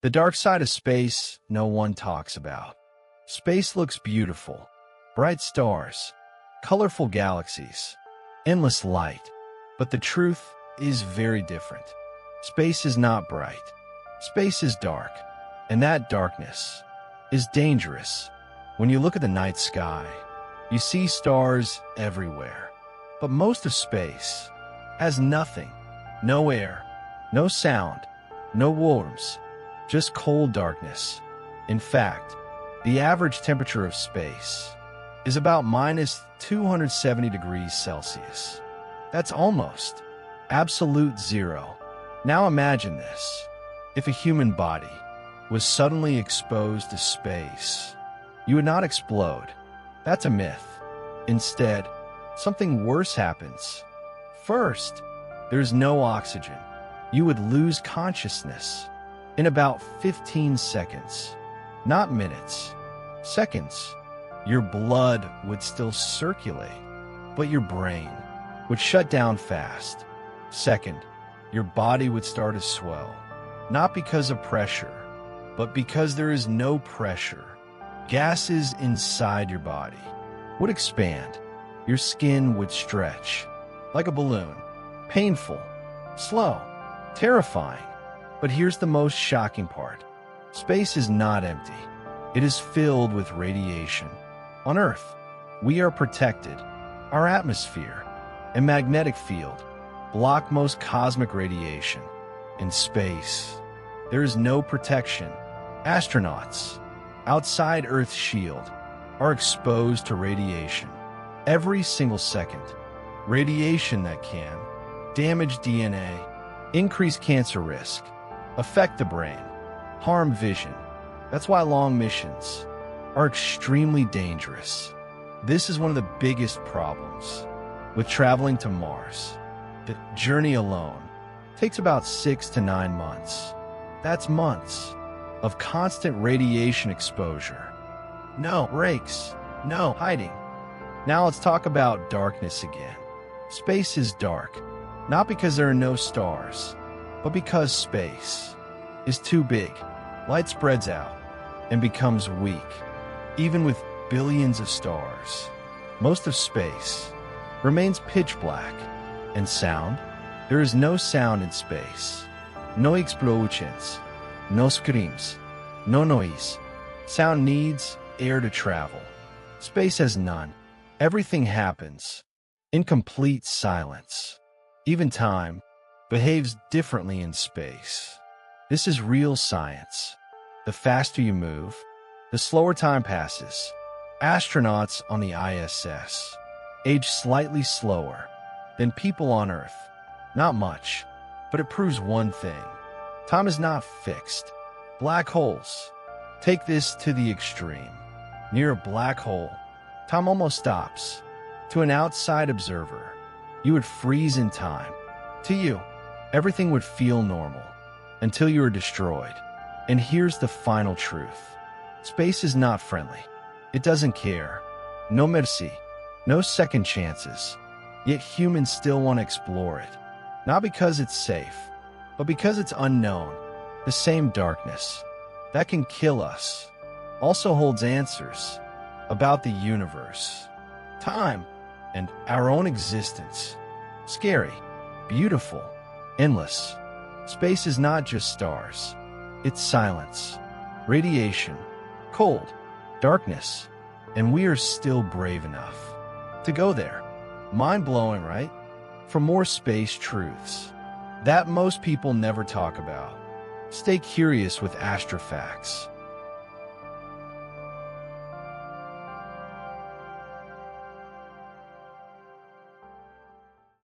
The dark side of space no one talks about. Space looks beautiful. Bright stars, colorful galaxies, endless light. But the truth is very different. Space is not bright. Space is dark. And that darkness is dangerous. When you look at the night sky, you see stars everywhere. But most of space has nothing. No air, no sound, no worms, just cold darkness. In fact, the average temperature of space is about minus 270 degrees Celsius. That's almost absolute zero. Now imagine this. If a human body was suddenly exposed to space, you would not explode. That's a myth. Instead, something worse happens. First, there's no oxygen. You would lose consciousness in about 15 seconds, not minutes, seconds. Your blood would still circulate, but your brain would shut down fast. Second, your body would start to swell, not because of pressure, but because there is no pressure. Gases inside your body would expand. Your skin would stretch like a balloon. Painful, slow, terrifying. But here's the most shocking part. Space is not empty. It is filled with radiation. On Earth, we are protected. Our atmosphere and magnetic field block most cosmic radiation. In space, there is no protection. Astronauts, outside Earth's shield, are exposed to radiation every single second. Radiation that can damage DNA, increase cancer risk, affect the brain, harm vision. That's why long missions are extremely dangerous. This is one of the biggest problems with traveling to Mars. The journey alone takes about 6 to 9 months. That's months of constant radiation exposure. No breaks, no hiding. Now let's talk about darkness again. Space is dark, not because there are no stars, but because space is too big. Light spreads out and becomes weak, even with billions of stars. Most of space remains pitch black. And sound? There is no sound in space. No explosions, no screams, no noise. Sound needs air to travel. Space has none. Everything happens in complete silence. Even time behaves differently in space. This is real science. The faster you move, the slower time passes. Astronauts on the ISS age slightly slower than people on Earth. Not much, but it proves one thing. Time is not fixed. Black holes. Take this to the extreme. Near a black hole, time almost stops. To an outside observer, you would freeze in time. To you, everything would feel normal until you are destroyed. And here's the final truth. Space is not friendly. It doesn't care. No mercy. No second chances. Yet humans still want to explore it. Not because it's safe, but because it's unknown. The same darkness that can kill us also holds answers about the universe, time, and our own existence. Scary, beautiful, endless. Space is not just stars. It's silence, radiation, cold, darkness, and we are still brave enough to go there. Mind-blowing, right? For more space truths that most people never talk about, stay curious with Astra Facts.